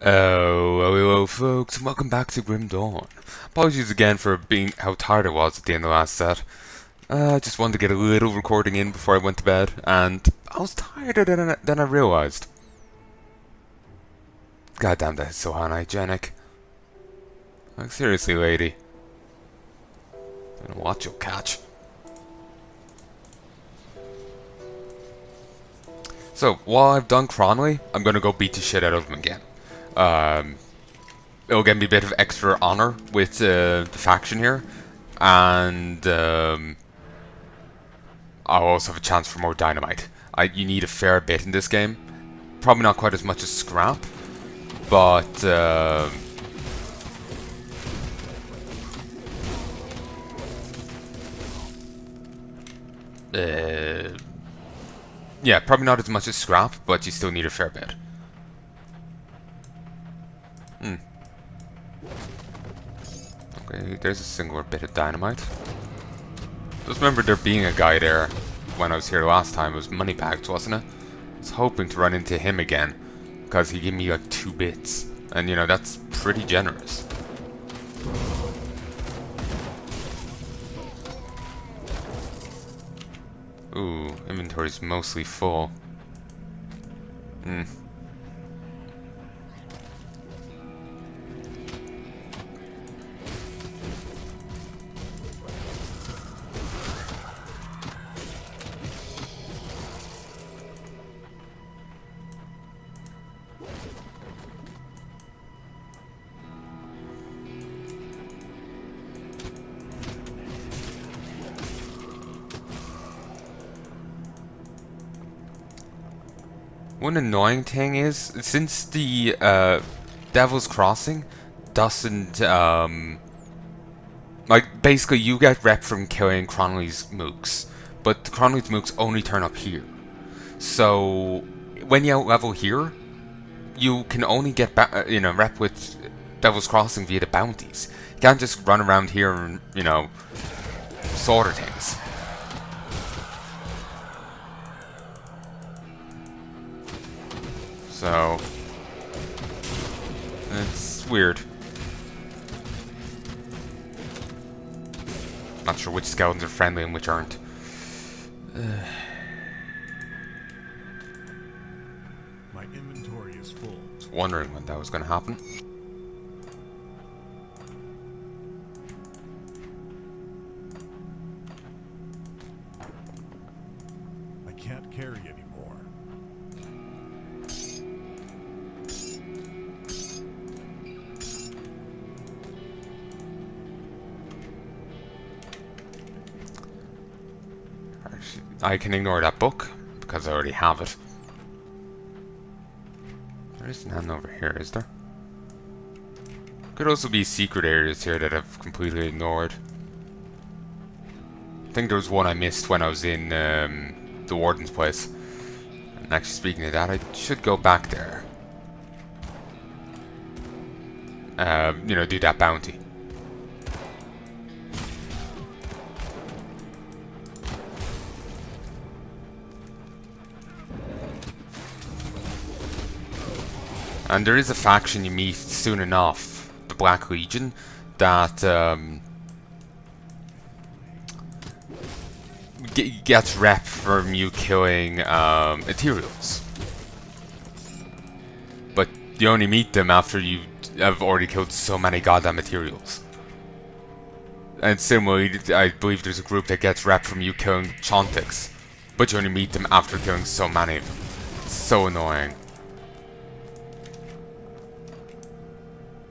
Oh, hello folks, and welcome back to Grim Dawn. Apologies again for being how tired I was at the end of the last set. I just wanted to get a little recording in before I went to bed, and I was tireder than I realised. God damn, that is so unhygienic. Like, seriously, lady. I don't know what you'll catch. So, while I've done Cronley, I'm gonna go beat the shit out of him again. It'll give me a bit of extra honor with the faction here, and I'll also have a chance for more dynamite. You need a fair bit in this game. Probably not quite as much as scrap, but yeah, probably not as much as scrap, but you still need a fair bit. Okay, there's a singular bit of dynamite. Just remember there being a guy there when I was here last time. It was Moneybags, wasn't it? I was hoping to run into him again, because he gave me like 2 bits. And you know, that's pretty generous. Ooh, inventory's mostly full. One annoying thing is, since the Devil's Crossing doesn't, like, basically you get rep from killing Cronley's mooks, but the Cronley's mooks only turn up here. So, when you outlevel here, you can only get, rep with Devil's Crossing via the bounties. You can't just run around here and, slaughter things. So, it's weird. Not sure which skeletons are friendly and which aren't. My inventory is full. I was wondering when that was going to happen. I can't carry anymore. I can ignore that book, because I already have it. There isn't none over here, is there? Could also be secret areas here that I've completely ignored. I think there was one I missed when I was in the Warden's place. And actually, speaking of that, I should go back there. Do that bounty. And there is a faction you meet soon enough, the Black Legion, that gets rep from you killing Ethereals. But you only meet them after you have already killed so many goddamn Ethereals. And similarly, I believe there's a group that gets rep from you killing Chontics, but you only meet them after killing so many of them. It's so annoying.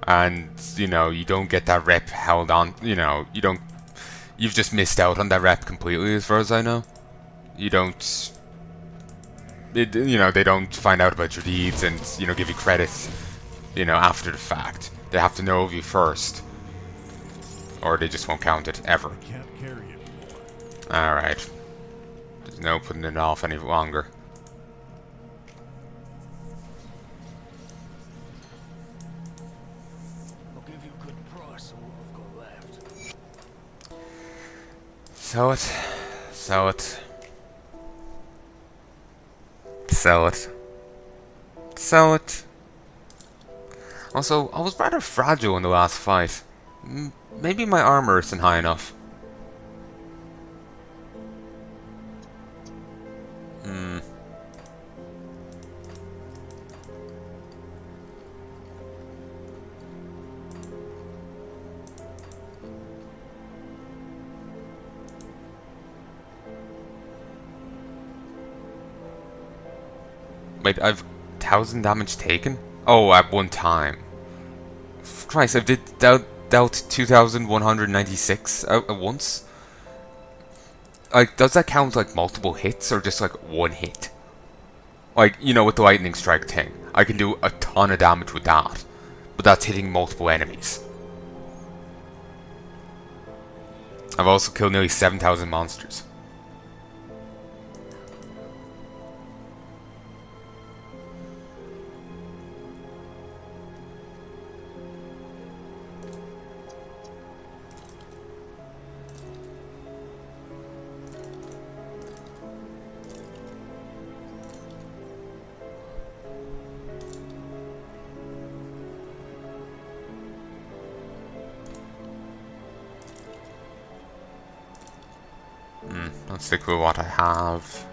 And, you don't get that rep held on, you've just missed out on that rep completely as far as I know. They don't find out about your deeds and, give you credit, after the fact. They have to know of you first. Or they just won't count it, ever. I can't carry anymore. Alright. There's no putting it off any longer. Sell it. Sell it. Sell it. Sell it. Also, I was rather fragile in the last fight. Maybe my armor isn't high enough. Hmm. Wait, I've 1,000 damage taken? Oh, at one time. Christ, I did dealt 2,196 at once? Like, does that count like multiple hits or just like one hit? Like, you know, with the lightning strike thing, I can do a ton of damage with that, but that's hitting multiple enemies. I've also killed nearly 7,000 monsters. Let's stick with what I have.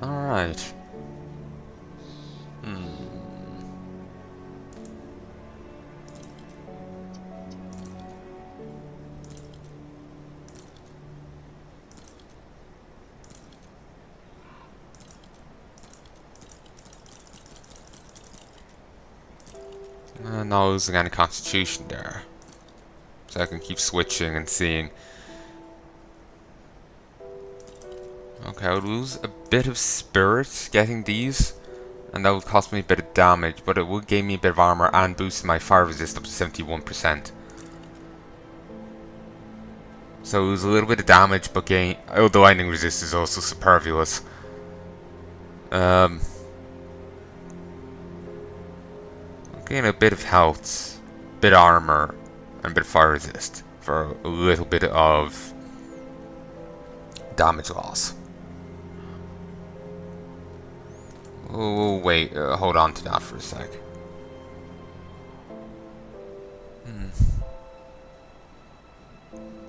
Alright. Not losing any constitution there. So I can keep switching and seeing. Okay, I would lose a bit of spirit getting these, and that would cost me a bit of damage, but it would give me a bit of armor and boost my fire resist up to 71%. So lose a little bit of damage, but gain. Oh, the lightning resist is also superfluous. Gain a bit of health, bit of armor, and a bit of fire resist for a little bit of damage loss. Oh, wait, hold on to that for a sec.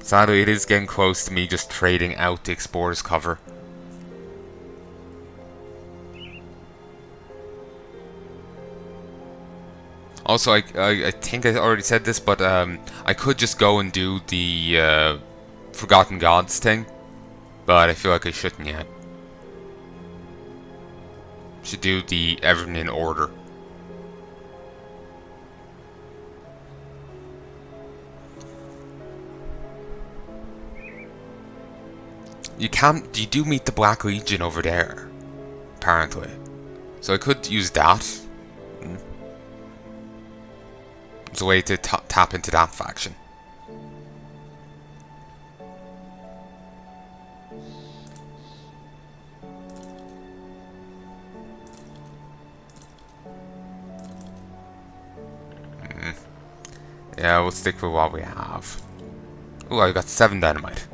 Sadly, it is getting close to me just trading out the Explorer's cover. Also, I think I already said this, but I could just go and do the Forgotten Gods thing, but I feel like I shouldn't yet. Should do the everything in order. You do meet the Black Legion over there, apparently. So I could use that. It's a way to tap into that faction. Yeah, we'll stick with what we have. Oh, I got 7 dynamite.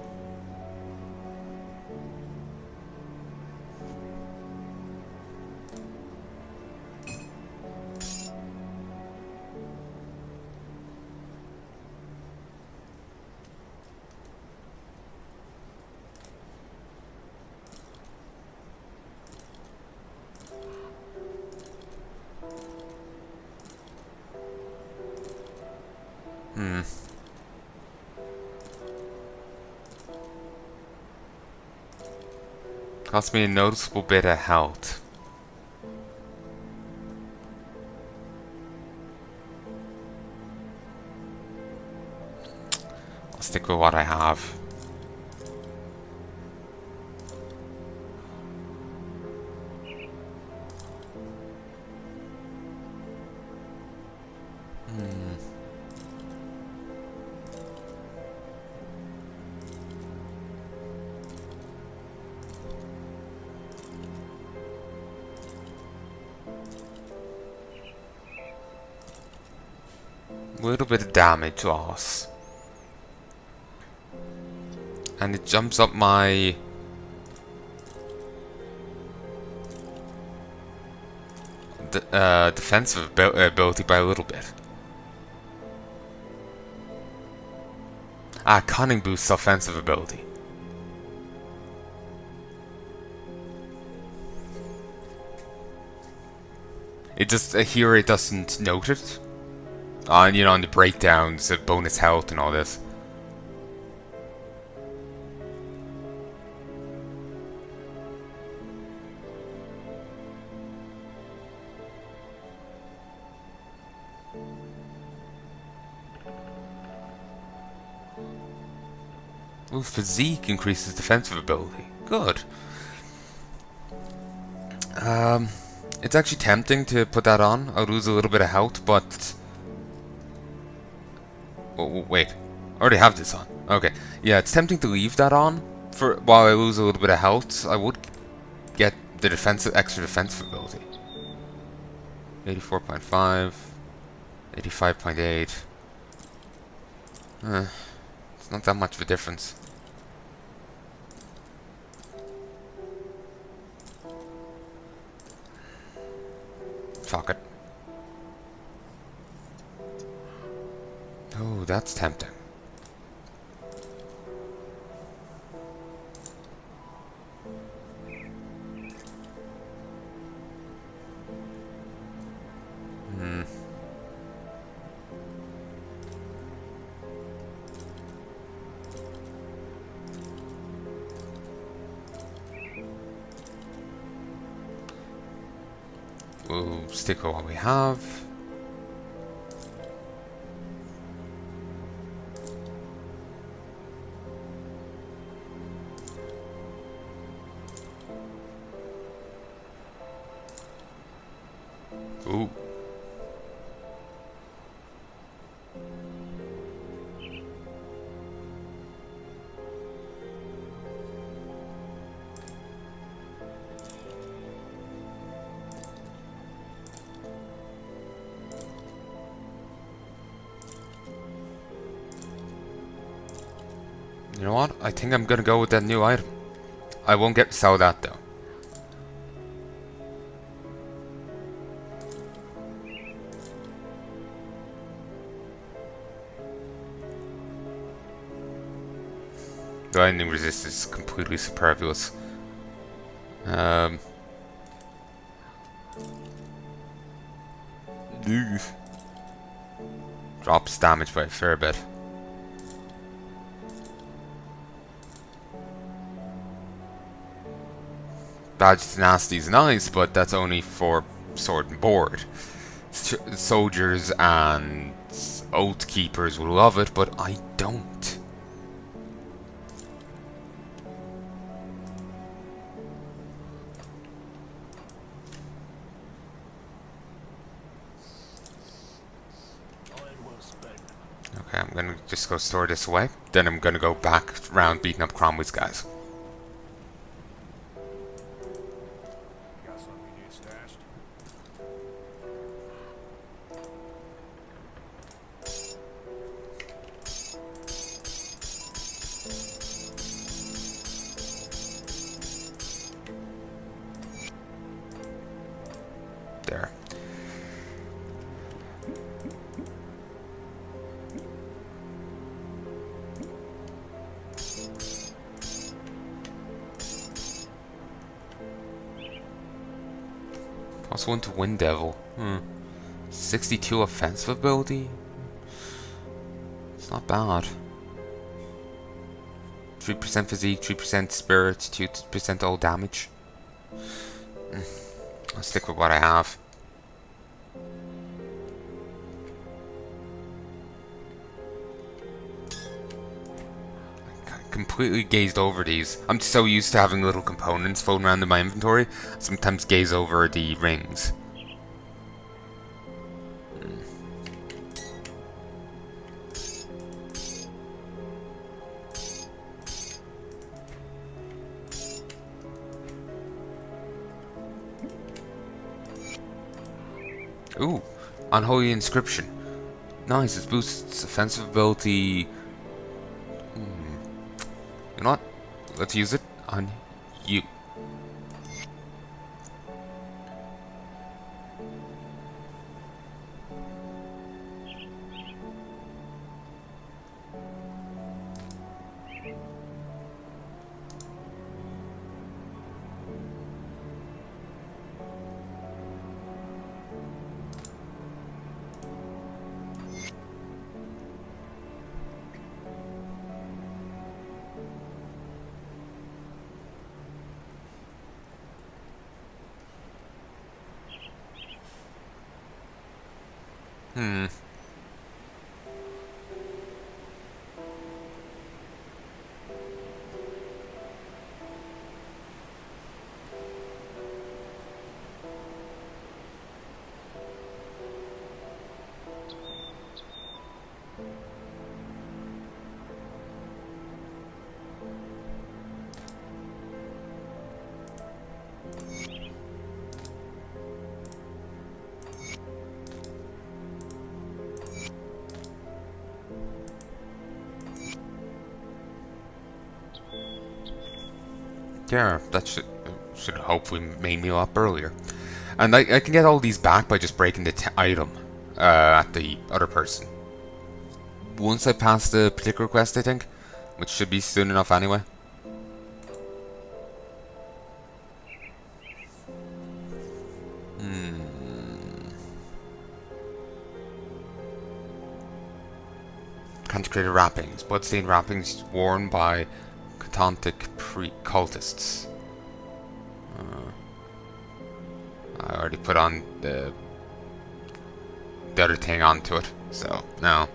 Cost me a noticeable bit of health. I'll stick with what I have. A little bit of damage loss. And it jumps up my... defensive ability by a little bit. Ah, cunning boosts offensive ability. It just here it doesn't note it. On on the breakdowns of bonus health and all this. Ooh, physique increases defensive ability. Good. It's actually tempting to put that on. I'll lose a little bit of health, but... Oh, wait. I already have this on. Okay. Yeah, it's tempting to leave that on for while I lose a little bit of health. I would get the extra defensive ability. 84.5. 85.8. It's not that much of a difference. Fuck it. Oh, that's tempting. We'll stick with what we have. Ooh. You know what? I think I'm gonna go with that new item. I won't sell that though. The lightning resist is completely superfluous. Drops damage by a fair bit. Badge Nasty is nice, but that's only for sword and board. Soldiers and Oath Keepers will love it, but I don't. Okay, I'm gonna just go store this away. Then I'm gonna go back around beating up Cromwell's guys. There. Also into Wind Devil. 62 offensive ability? It's not bad. 3% physique, 3% spirit, 2% all damage. I'll stick with what I have. I completely gazed over these. I'm so used to having little components floating around in my inventory, I sometimes gaze over the rings. Ooh, Unholy Inscription. Nice, this boosts offensive ability. You know what? Let's use it on you. Hmm. Yeah, that should hopefully make me up earlier. And I can get all these back by just breaking the item at the other person. Once I pass the particular quest, I think, which should be soon enough anyway. Consecrated wrappings. Bloodstained wrappings worn by Catontic cultists. I already put on the other thing onto it, so no.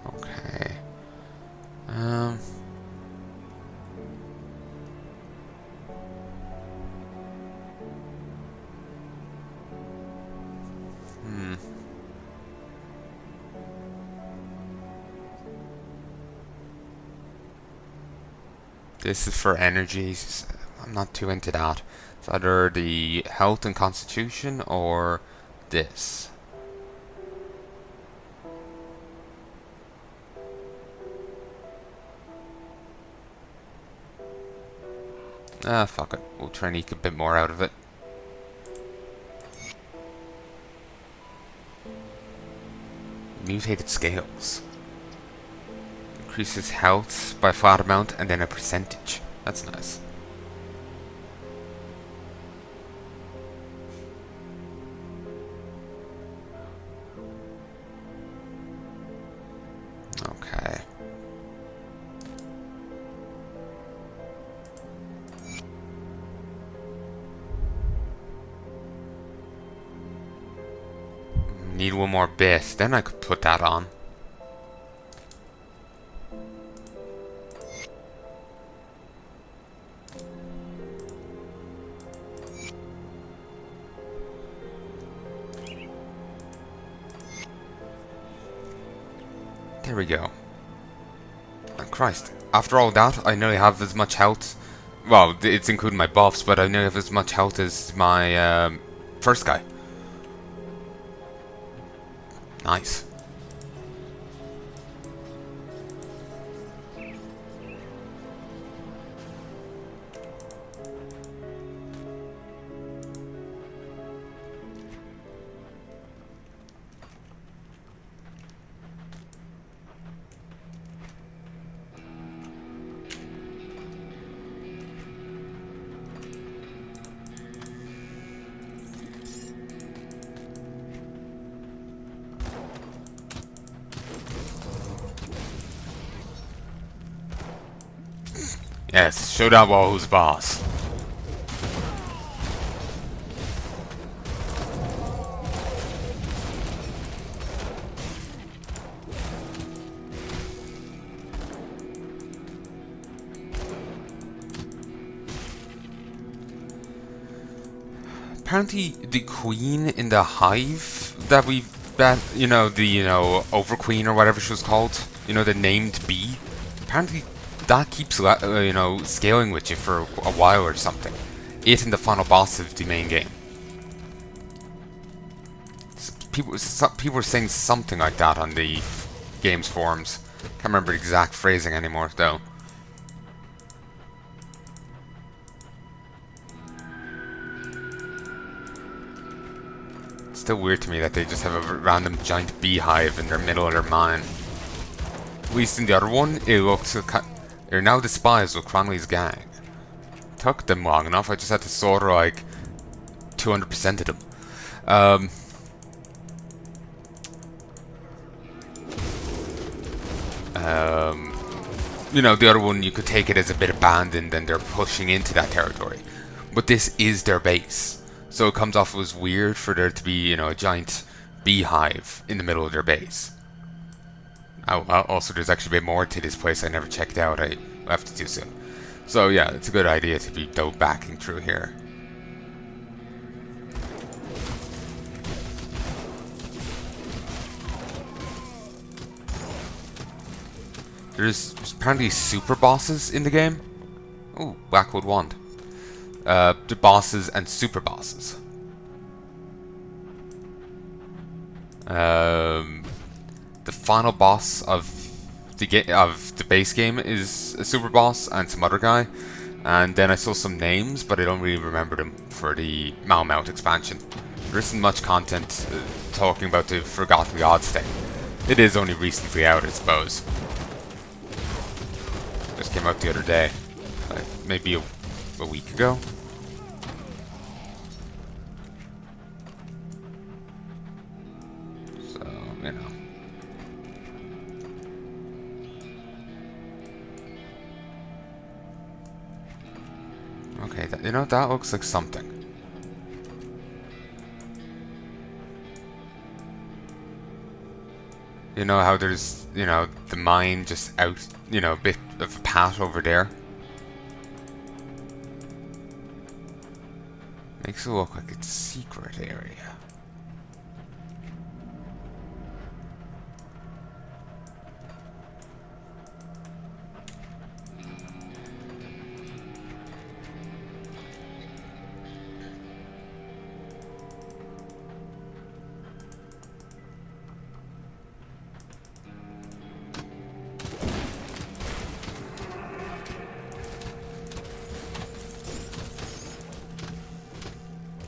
Okay. This is for energies. I'm not too into that. It's either the health and constitution or this. Ah, fuck it. We'll try and eke a bit more out of it. Mutated scales. Increases health by a flat amount and then a percentage. That's nice. Okay. Need one more bit, then I could put that on. There we go. Oh, Christ. After all that, I nearly have as much health. Well, it's including my buffs, but I nearly have as much health as my first guy. Nice. Yes, show that wall who's boss. apparently the queen in the hive that Overqueen or whatever she was called, the named bee. Apparently, that keeps scaling with you for a while or something. It and the final boss of the main game. People were saying something like that on the game's forums. Can't remember the exact phrasing anymore, though. It's still weird to me that they just have a random giant beehive in their middle of their mine. At least in the other one, it looks like they're now the spies of Cronley's gang. Took them long enough. I just had to sort of like 200% of them. The other one, you could take it as a bit abandoned and they're pushing into that territory. But this is their base. So it comes off as weird for there to be, a giant beehive in the middle of their base. Also, there's actually a bit more to this place I never checked out. I have to do so. So yeah, it's a good idea to be backing through here. There's apparently super bosses in the game. Oh, Blackwood Wand. The bosses and super bosses. The final boss of the base game is a super boss and some other guy. And then I saw some names, but I don't really remember them for the Malmount expansion. There isn't much content talking about the Forgotten Gods thing. It is only recently out, I suppose. Just came out the other day, like maybe a week ago. So, Okay, that looks like something. You know how there's, the mine just out, a bit of a path over there? Makes it look like it's a secret area.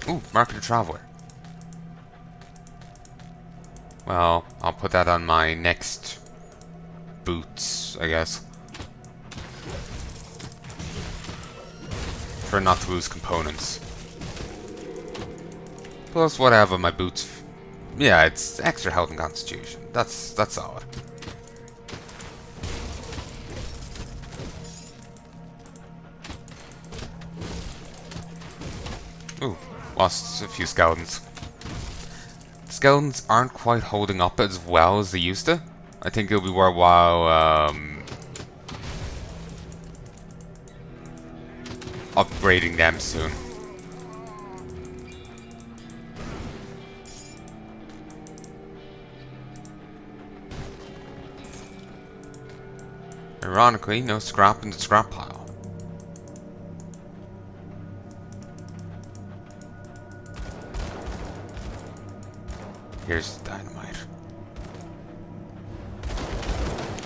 Ooh, Mark of the Traveler. Well, I'll put that on my next boots, I guess. For not to lose components. Plus what I have on my boots. Yeah, it's extra health and constitution. That's solid. Ooh, lost a few skeletons. Skeletons aren't quite holding up as well as they used to. I think it'll be worthwhile upgrading them soon. Ironically, no scrap in the scrap pile. Here's the dynamite.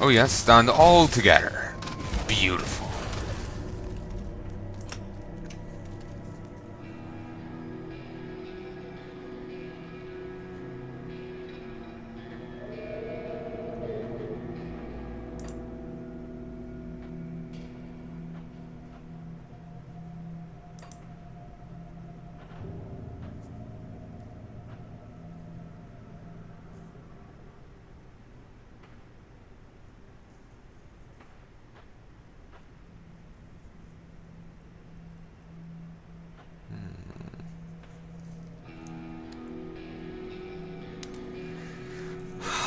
Oh yes, stand all together. Beautiful.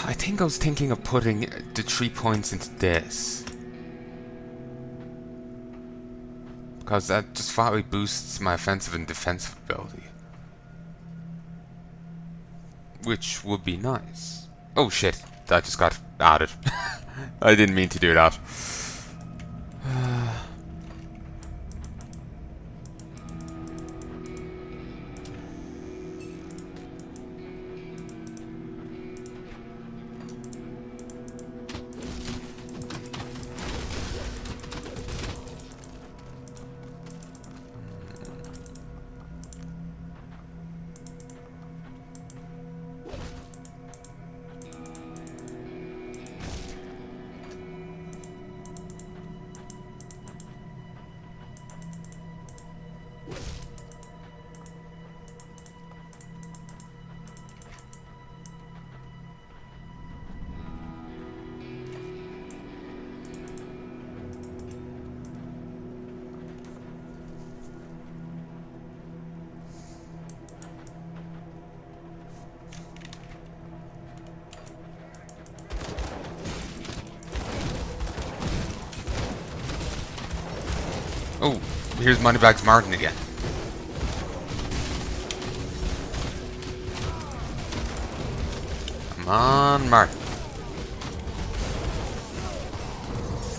I think I was thinking of putting the 3 points into this. Because that just flatly boosts my offensive and defensive ability. which would be nice. Oh shit, that just got added. I didn't mean to do that. Oh, here's Moneybags Martin again. Come on, Martin.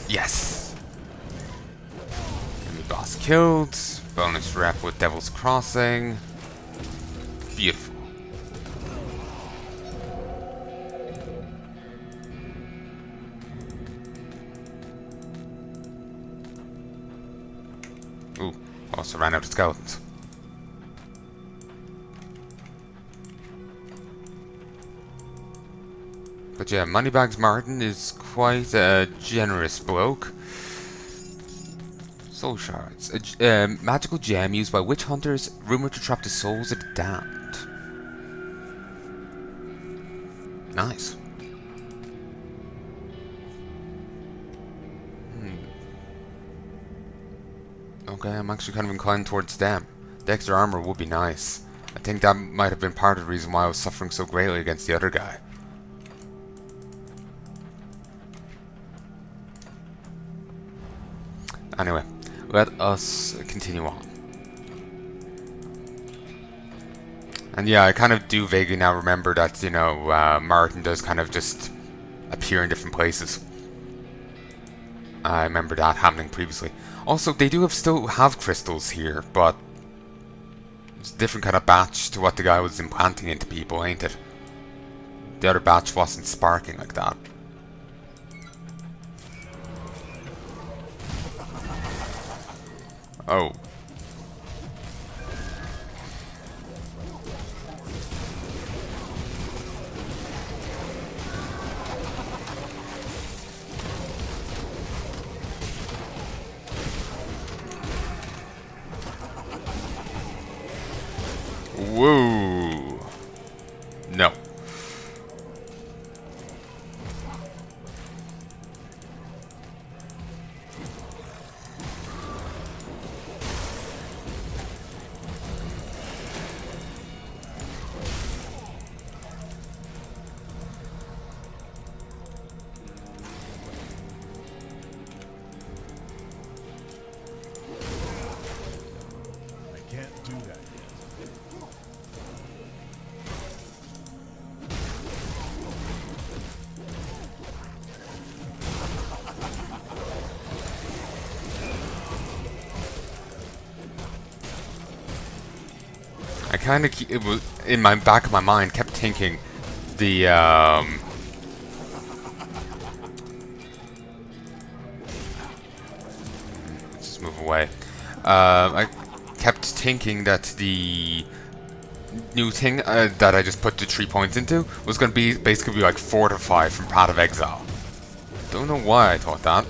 Yes! Enemy boss killed. Bonus rep with Devil's Crossing. Beautiful. Ooh, also ran out of skeletons. But yeah, Moneybags Martin is quite a generous bloke. Soul shards. A magical gem used by witch hunters, rumored to trap the souls of the damned. Nice. Okay, I'm actually kind of inclined towards them. The extra armor would be nice. I think that might have been part of the reason why I was suffering so greatly against the other guy. Anyway, let us continue on. And yeah, I kind of do vaguely now remember that, you know, Martin does kind of just appear in different places. I remember that happening previously. Also, they do still have crystals here, but it's a different kind of batch to what the guy was implanting into people, ain't it? The other batch wasn't sparking like that. Oh. Whoa. No. I can't do that yet. I kind of it was in my back of my mind kept thinking the let's just move away. I kept thinking that the new thing that I just put the 3 points into was going to be basically like Fortify from Path of Exile. Don't know why I thought that.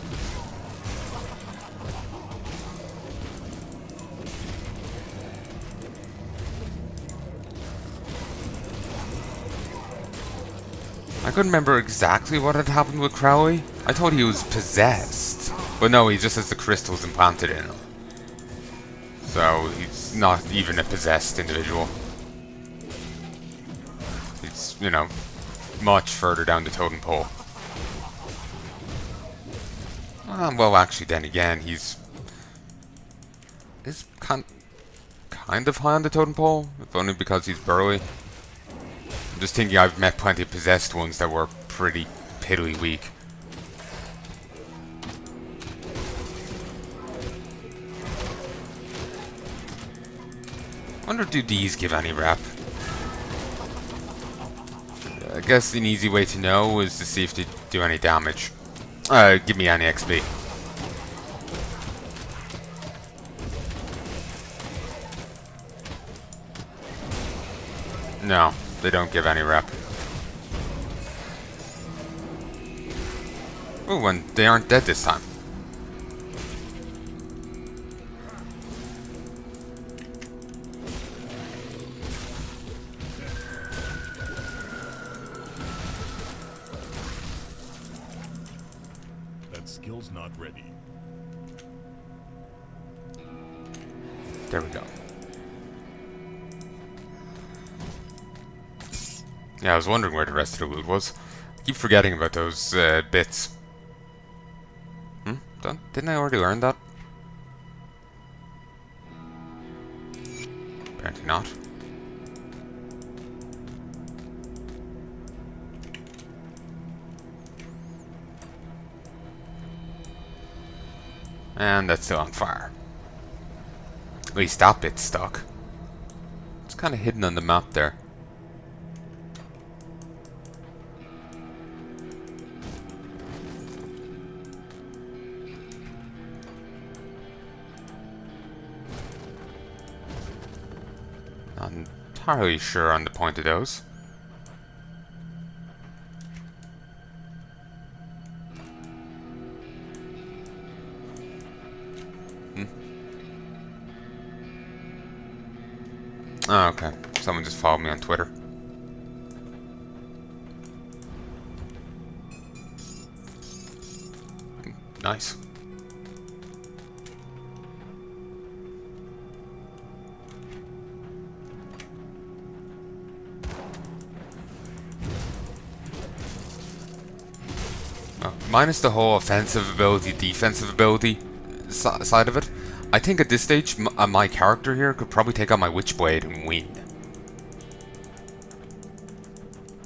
I couldn't remember exactly what had happened with Crowley. I thought he was possessed. But no, he just has the crystals implanted in him. So he's not even a possessed individual. He's, you know, much further down the totem pole. Well, actually, then again, he's kind of high on the totem pole, if only because he's burly. I'm just thinking I've met plenty of possessed ones that were pretty piddly weak. Wonder, do these give any rep? I guess an easy way to know is to see if they do any damage. Give me any XP. No, they don't give any rep. Oh, and they aren't dead this time. That skill's not ready. There we go. Yeah, I was wondering where the rest of the loot was. I keep forgetting about those bits. Didn't I already learn that? Apparently not. And that's still on fire. At least that bit's stuck. It's kind of hidden on the map there. Not entirely sure on the point of those. Oh, okay. Someone just followed me on Twitter. Nice. Minus the whole offensive ability, defensive ability side of it, I think at this stage my character here could probably take out my Witchblade and win.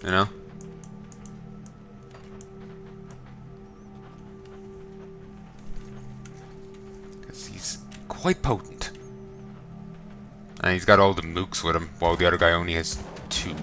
You know? Because he's quite potent. And he's got all the mooks with him, while the other guy only has 2.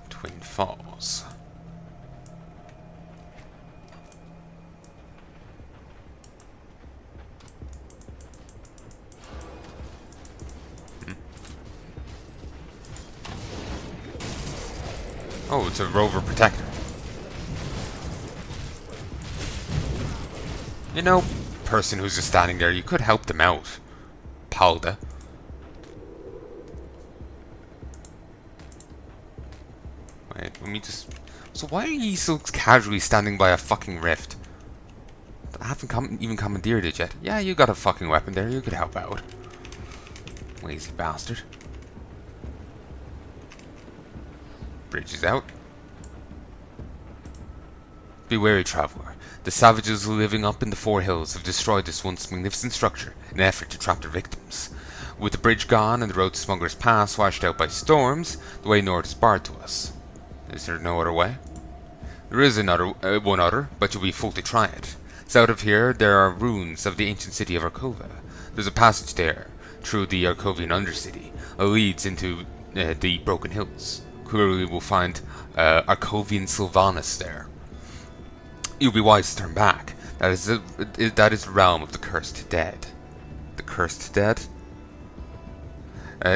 Twin Falls. Oh, it's a rover protector. You know, person who's just standing there, you could help them out. Palda. Wait, let me just... So why are you so casually standing by a fucking rift? I haven't even commandeered it yet. Yeah, you got a fucking weapon there, you could help out. Lazy bastard. Bridge is out. Be wary, traveler. The savages living up in the Four Hills have destroyed this once magnificent structure in an effort to trap their victims. With the bridge gone and the road to Smuggler's Pass washed out by storms, the way north is barred to us. Is there no other way? There is one other, but you'll be fooled to try it. South of here, there are ruins of the ancient city of Arkovia. There's a passage there, through the Arkovian undercity, that leads into the Broken Hills. Clearly we'll find Arkovian Sylvanus there. You'll be wise to turn back. That is the realm of the cursed dead. The cursed dead?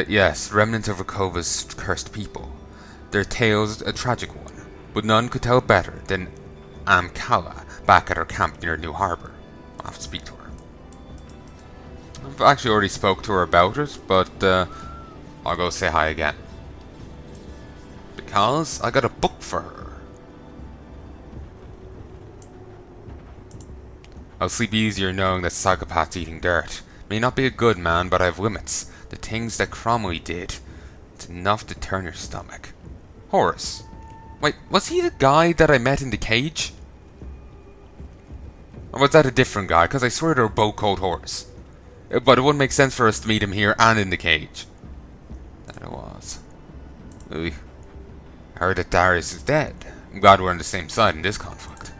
Yes, remnants of Arkovia's cursed people. Their tale's a tragic one, but none could tell better than Amkala back at her camp near New Harbor. I'll have to speak to her. I've actually already spoke to her about it, but I'll go say hi again. because I got a book for her. I'll sleep easier knowing that psychopaths eating dirt. May not be a good man, but I have limits. The things that Cromwell did, it's enough to turn your stomach. Horace. Wait, was he the guy that I met in the cage? Or was that a different guy? Because I swear they were both called Horace. But it wouldn't make sense for us to meet him here and in the cage. That it was. Ooh. I heard that Darius is dead. I'm glad we're on the same side in this conflict.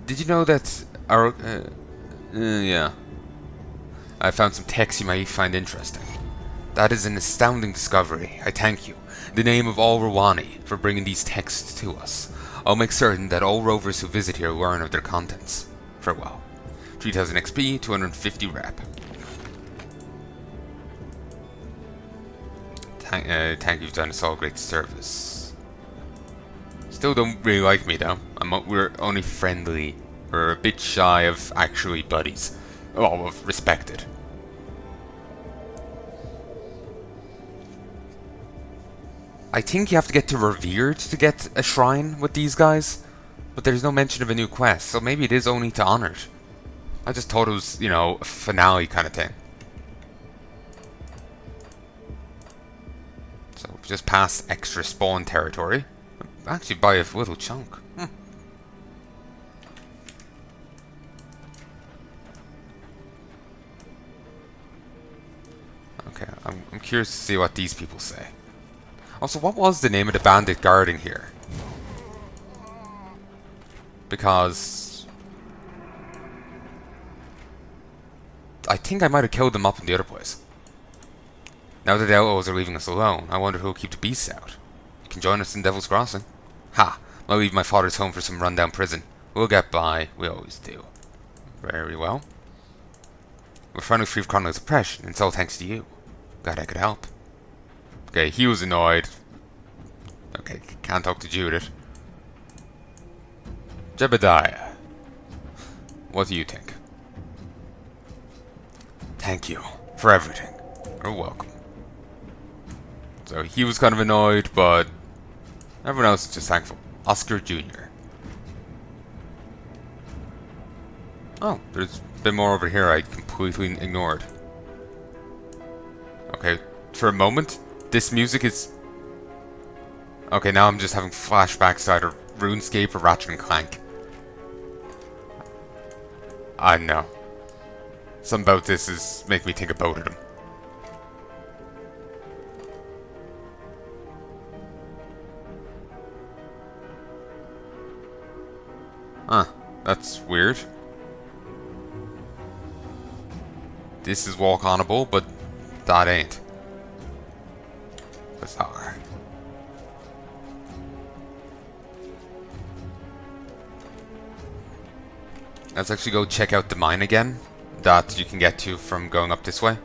Did you know that our... yeah. I found some texts you might find interesting. That is an astounding discovery. I thank you, in the name of all Rwani, for bringing these texts to us. I'll make certain that all rovers who visit here learn of their contents. Farewell. 3000 XP, 250 rep. Thank you, you've done us all great service. Still don't really like me though. We're only friendly. We're a bit shy of actually buddies. Well, of respected. I think you have to get to Revered to get a shrine with these guys. But there's no mention of a new quest, so maybe it is only to Honored. I just thought it was, you know, a finale kind of thing. So we've just passed extra spawn territory. Actually by a little chunk. Okay, I'm curious to see what these people say. Also, what was the name of the bandit guarding here? Because I think I might have killed them up in the other place. Now that the outlaws are leaving us alone, I wonder who will keep the beasts out. You can join us in Devil's Crossing. Ha! I'll leave my father's home for some rundown prison. We'll get by. We always do. Very well. We're finally free of Cromwell's oppression, and it's all thanks to you. Glad I could help. Okay, he was annoyed. Okay, can't talk to Judith. Jebediah. What do you think? Thank you for everything. You're welcome. So he was kind of annoyed, but everyone else is just thankful. Oscar Jr. Oh, there's a bit more over here I completely ignored. Okay, for a moment, this music is... Okay, now I'm just having flashbacks to either RuneScape or Ratchet and Clank. I know. Something about this is making me think of both of them. Huh, that's weird. This is walk-onable, but that ain't. Bizarre. Let's actually go check out the mine again, that you can get to from going up this way.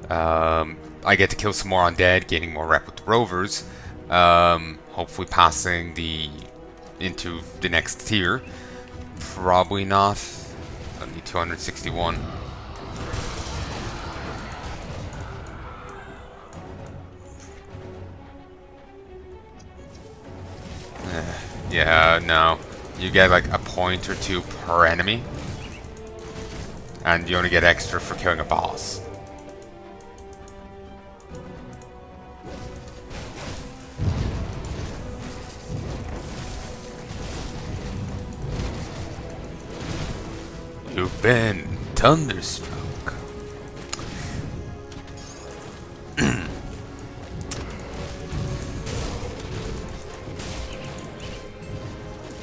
I get to kill some more undead, gaining more rep with the rovers. Hopefully passing into the next tier. Probably not. Only 261. Yeah, no. You get like a point or two per enemy. And you only get extra for killing a boss. You've been thunderstruck.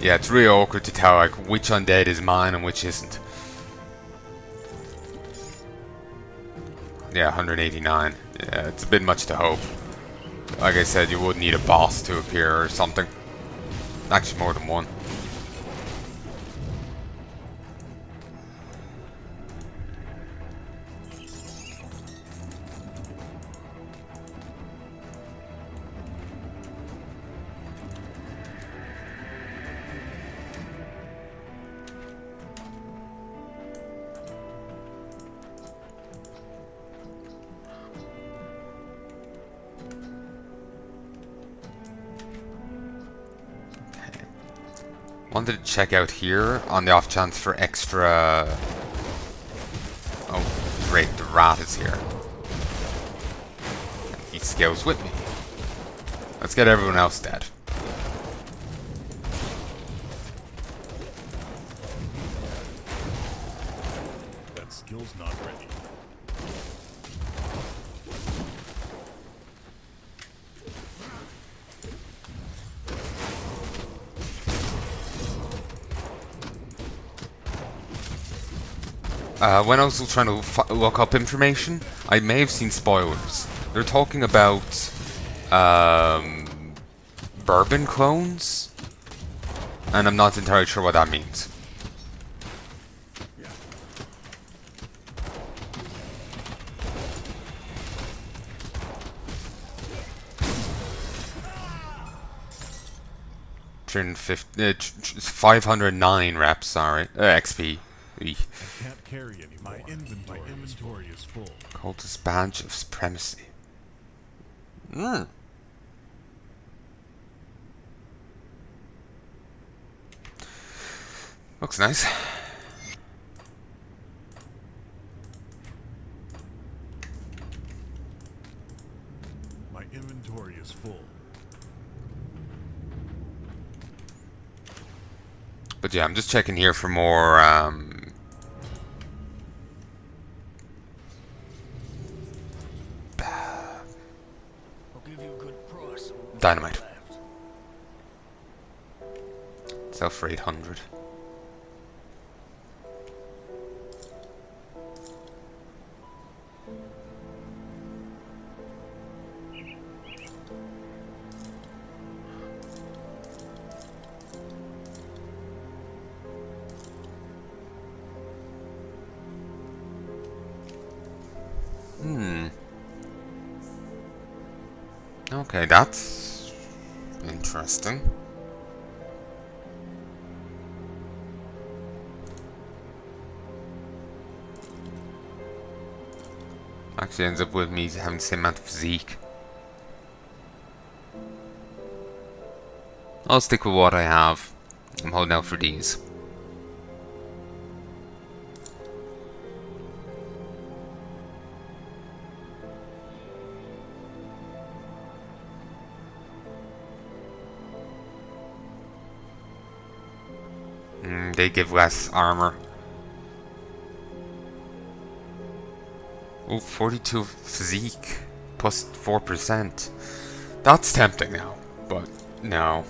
Yeah, it's really awkward to tell like which undead is mine and which isn't. Yeah, 189. Yeah, it's a bit much to hope. Like I said, you would need a boss to appear or something. Actually, more than one. Wanted to check out here on the off chance for extra... Oh, great, the rat is here. And he scales with me. Let's get everyone else dead. That skill's not ready. When I was trying to look up information, I may have seen spoilers. They're talking about bourbon clones, and I'm not entirely sure what that means. Uh, 509 reps, sorry. XP. I can't carry any. My inventory is full. Cultist Badge of Supremacy. Hmm. Looks nice. My inventory is full. But yeah, I'm just checking here for more dynamite. Sell for 800. Okay, that's interesting. Actually ends up with me having the same amount of physique. I'll stick with what I have. I'm holding out for these. They give less armor. Oh, 42 physique plus 4%. That's tempting now, but no.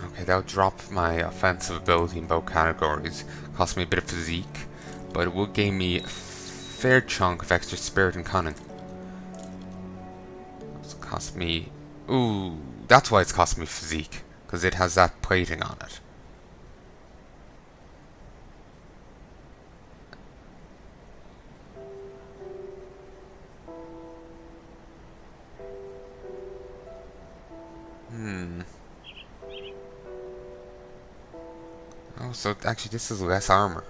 Okay, that'll drop my offensive ability in both categories. Cost me a bit of physique, but it will gain me a fair chunk of extra spirit and cunning. It's cost me... Ooh, that's why it's cost me physique, because it has that plating on it. Oh, so actually this is less armor.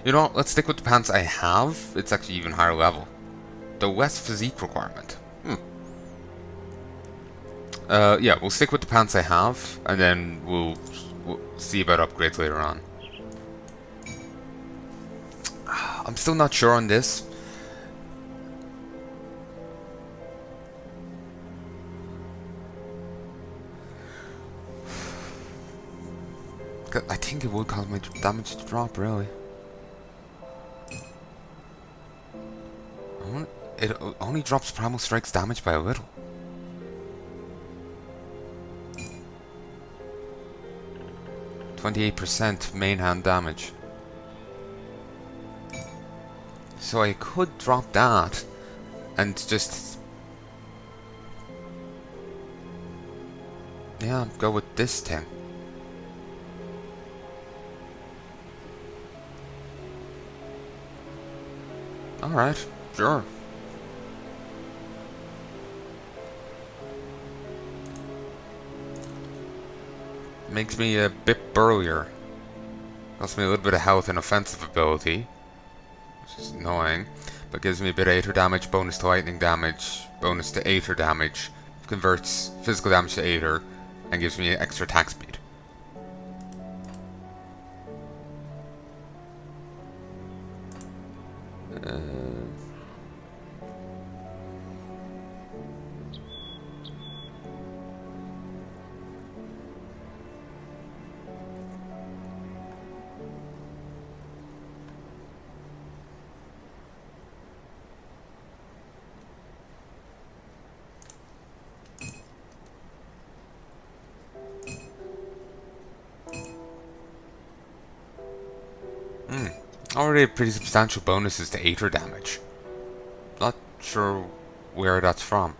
You know what, let's stick with the pants I have. It's actually even higher level. The less physique requirement. Yeah, we'll stick with the pants I have, and then we'll see about upgrades later on. I'm still not sure on this. I think it will cause my damage to drop, really. It only drops Primal Strike's damage by a little. %, main hand damage. So I could drop that and just... Yeah, go with this thing. Alright, sure. Makes me a bit burlier. Costs me a little bit of health and offensive ability, which is annoying, but gives me a bit of Aether damage, bonus to lightning damage, bonus to Aether damage, converts physical damage to Aether, and gives me extra attack speed. Already pretty substantial bonuses to Aether damage. Not sure where that's from.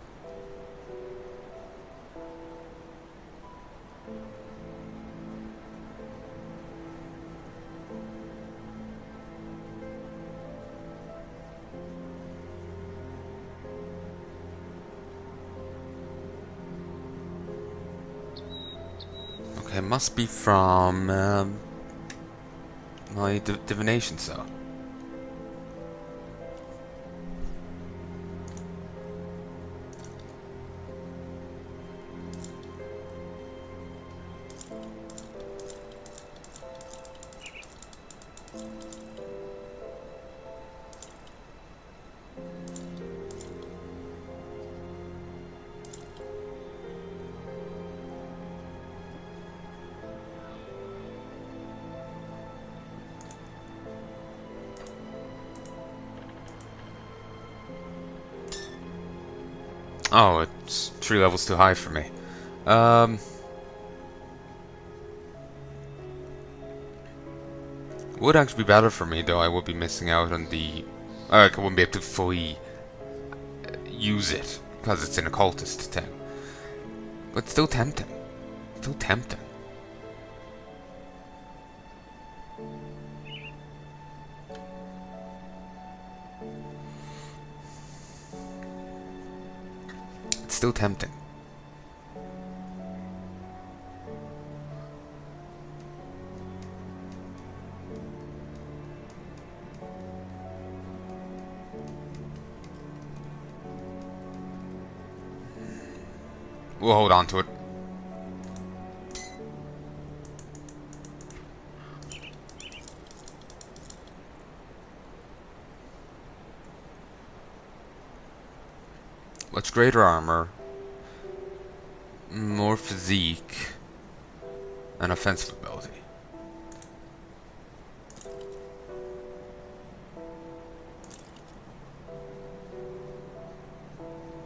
Okay, it must be from my divination cell. Oh, it's 3 levels too high for me. Would actually be better for me, though I would be missing out on the... I wouldn't be able to fully use it, because it's an occultist thing. But still tempting. Still tempting. It's still tempting. We'll hold on to it. What's greater armor? More physique and offensive ability.